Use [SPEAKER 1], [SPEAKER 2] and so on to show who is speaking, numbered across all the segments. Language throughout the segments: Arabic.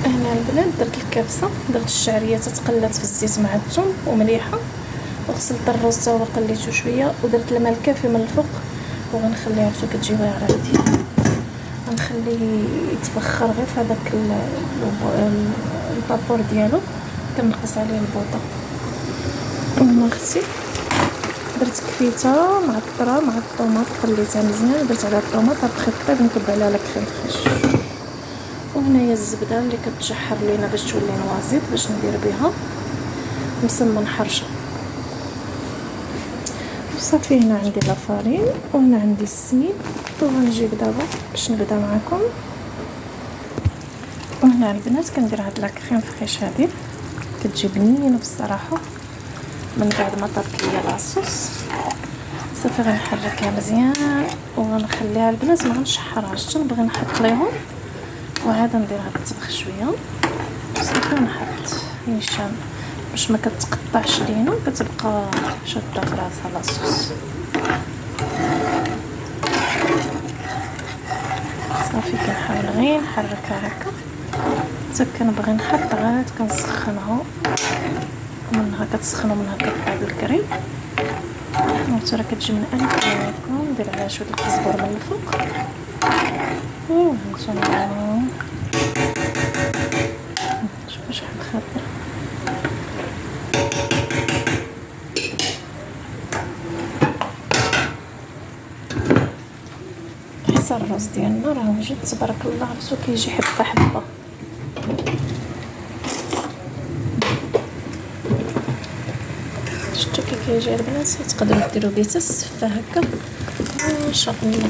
[SPEAKER 1] هنا البنات درت الكبسه، درت الشعريه تتقلات في الزيت مع الثوم ومليحه، وغسلت الرز تا هو قليته شويه، ودرت الماء الكافي من الفوق، وغنخليها حتى كتجي واعره هادي. غنخليه يتبخر غير في هذاك البابور ديالو، كنقص عليه البوطه. وهنا اختي درت كفيته معطره مع الطوماط، خليتها مزيان، درت عليها الطوماط بخيط نكب عليها كريم فريش. وهنايا الزبده اللي كتشحر لينا باش تولي نوازيط باش ندير بها مسمن حرشه. صافي هنا عندي لافارين وهنا عندي السميد، وغنجيب دابا باش نبدا معكم. وهنا البنات كندير هاد لاكريم فريش هادي، كتجي بنينه بصراحه من بعد ما طابت ليا لاصوص. صافي غنحركها مزيان وغنخليها البنات ما غنشحرهاش حتى نبغي نحط ليهم، وعاد نديرها تطبخ شويه. صافي نحط نيشان باش ما كتقطعش لينا، كتبقى شاده في راسها لاصوص. صافي كنحاول غير نحركها هكا حتى كنبغي نحط، عاد كنسخنها منها كتسخن ومنها كتذاب الكريم. وحتى راه كتجي من عليكم. ندير عليها شويه الكزبر من الفوق وهانتوما شوفوا شحال خضره. حتى الرز ديالنا راه وجد تبارك الله، عرفتو كيجي حبه حبه. شفتو كي كيجي البنات، تقدروا ديروا بيه السفه هكا ما شاء الله.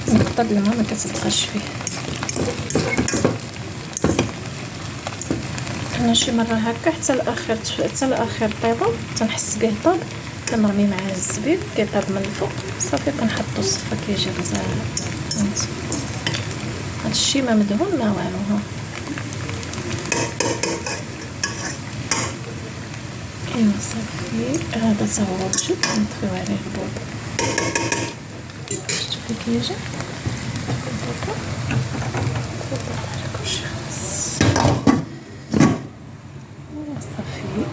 [SPEAKER 1] نقطه الماء ما كتبقاش فيه. انا شي مره هكا حتى الاخر طيبه تنحس به طاب، كنرمي معاه الزبيب كيطاب من الفوق. صافي كنحطو الصفه كيجي غزال. هادشي ما مدهون ما والو. ها ايوا صافي هذا تا هو وجد. نطفيو عليه البوطه. شفتو كي كيجي البوطه على كلشي خلاص. صافي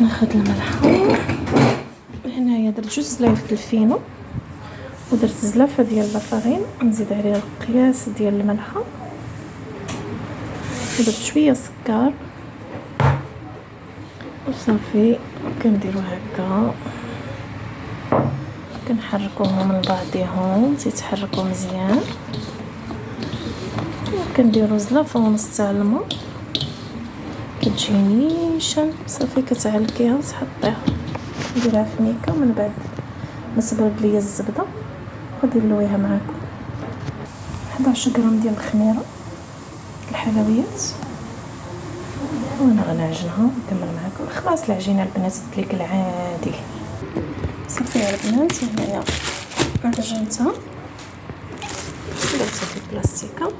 [SPEAKER 1] ناخذ الملحه. هنايا درت جوج زلايف الفينو، ودرت زلافه ديال لافارين، نزيد عليها القياس ديال الملحه، ودرت شويه سكر. وصافي كنديرو هكا كنحركوهم من بعضيهم تيتحركوا مزيان. وكنديرو زلافه ونص تاع الماء كتجي نيشان. صافي كتعلكيها وتحطيها، نديرها في ميكا. من بعد ما تبرد ليا الزبده غادي نلويها معكم. 11 غرام ديال الخميره الحلويات، وانا غنعجنها ونكمل معكم. خلاص العجينه البنات ديك العادي. صافي يا البنات هنايا عجنتها درتها في بلاستيكه.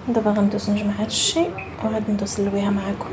[SPEAKER 1] دابا غندوز نجمع هادشي وغادي ندوز نلويها معكم.